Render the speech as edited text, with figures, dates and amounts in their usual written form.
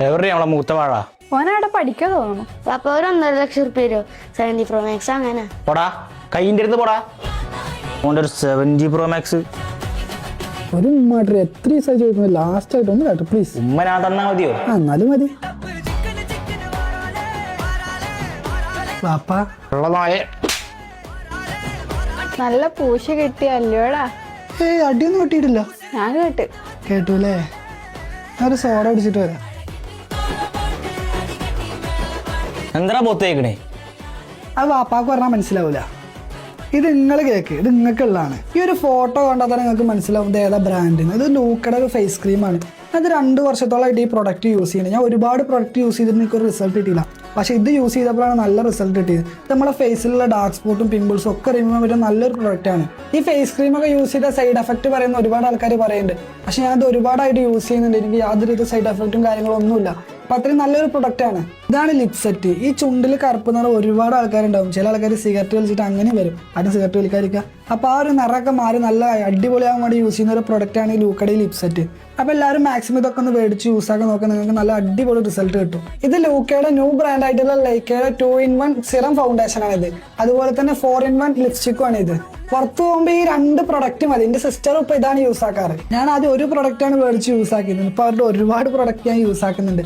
എവരുടെ നമ്മളെ മൂത്ത വാഴ ഓനവിടെ പഠിക്കാൻ തോന്നുന്നു. അപ്പൊ ഒരു 1.5 ലക്ഷം രൂപ 70 Pro Max അങ്ങനെ പോടാ, കൈൻ്റെ അടുത്ത് പോടാ. ഓൻ്റെ ഒരു 70 Pro Max ഒരു മാറ്റർ എത്ര ദിവസമായി ചോദിക്കുന്നത്, ലാസ്റ്റ് ആയിട്ട് ഒന്ന് കേട്ടോ പ്ലീസ്. ഉമ്മ ഞാൻ തന്നാ മതിയോ? എന്നാലും മതി വാപ്പാ. ഉള്ളതായേ നല്ല പൂശ കിട്ടിയല്ലോടാ. അടിയൊന്നും കിട്ടിയിട്ടില്ല. ഞാൻ കേട്ടു അല്ലേ? ഞാനൊരു സോഡ അടിച്ചിട്ട് വരാം. എന്താ പോത്തേക്കണേ? അത് വാപ്പാക്ക് പറഞ്ഞാൽ മനസ്സിലാവൂല. ഇത് നിങ്ങൾ കേക്ക്, ഇത് നിങ്ങൾക്കുള്ളതാണ്. ഈ ഒരു ഫോട്ടോ കണ്ടാൽ തന്നെ നിങ്ങൾക്ക് മനസ്സിലാവും ഇത് ഏതാ ബ്രാൻഡിന്. ഇത് ലൂക്കയുടെ ഒരു ഫേസ് ക്രീമാണ്. അത് 2 വർഷത്തോളമായിട്ട് ഈ പ്രൊഡക്റ്റ് യൂസ് ചെയ്യുന്നത്. ഞാൻ ഒരുപാട് പ്രൊഡക്റ്റ് യൂസ് ചെയ്തിട്ട് എനിക്കൊരു റിസൾട്ട് കിട്ടിയില്ല. പക്ഷേ ഇത് യൂസ് ചെയ്തപ്പോഴാണ് നല്ല റിസൾട്ട് കിട്ടിയത്. ഇത് നമ്മുടെ ഫേസിലുള്ള ഡാർക്ക് സ്പോട്ടും പിമ്പിൾസും ഒക്കെ റിമൂവ് ചെയ്യാൻ പറ്റുന്ന നല്ലൊരു പ്രൊഡക്റ്റാണ്. ഈ ഫേസ് ക്രീമൊക്കെ യൂസ് ചെയ്ത സൈഡ് എഫക്റ്റ് പറയുന്ന ഒരുപാട് ആൾക്കാർ പറയുന്നുണ്ട്. പക്ഷേ ഞാനത് ഒരുപാടായിട്ട് യൂസ് ചെയ്യുന്നുണ്ട്. എനിക്ക് യാതൊരു സൈഡ് എഫക്റ്റും കാര്യങ്ങളൊന്നുമില്ല. അപ്പോൾ അത്രയും നല്ലൊരു പ്രൊഡക്റ്റാണ്. ഇതാണ് ലിപ്സെറ്റ്. ഈ ചുണ്ടിൽ കറുപ്പ് നിറം ഒരുപാട് ആൾക്കാരുണ്ടാവും. ചില ആൾക്കാർ സിഗരറ്റ് വലിച്ചിട്ട് അങ്ങനെ വരും. ആരും സിഗരറ്റ് വലിക്കാതിരിക്കുക. അപ്പോൾ ആ ഒരു നിറമൊക്കെ മാറി നല്ല അടിപൊളിയാകാൻ വേണ്ടി യൂസ് ചെയ്യുന്ന ഒരു പ്രൊഡക്റ്റാണ് ഈ ലൂക്കയുടെ ലിപ്സെറ്റ്. അപ്പോൾ എല്ലാവരും മാക്സിമം ഇതൊക്കെ ഒന്ന് മേടിച്ച് യൂസ് ആക്കാൻ നോക്കാൻ നിങ്ങൾക്ക് നല്ല അടിപൊളി റിസൾട്ട് കിട്ടും. ഇത് ലൂക്കയുടെ ന്യൂ ബ്രാൻഡ് ആയിട്ടുള്ള ലൈക്കയുടെ 2-in-1 സിറം ഫൗണ്ടേഷൻ ആണ് ഇത്. അതുപോലെ തന്നെ 4-in-1 ലിപ്സ്റ്റിക്കും ആണ് ഇത്. പുറത്ത് പോകുമ്പോൾ ഈ 2 പ്രൊഡക്റ്റ് മതി. എൻ്റെ സിസ്റ്റർ ഇപ്പോൾ ഇതാണ് യൂസ് ആക്കാറ്. ഞാൻ ആദ്യം ഒരു പ്രൊഡക്റ്റാണ് മേടിച്ച് യൂസ് ആക്കിയത്. ഇപ്പോൾ അവരുടെ ഒരുപാട് പ്രൊഡക്റ്റ് ഞാൻ യൂസ് ആക്കുന്നുണ്ട്.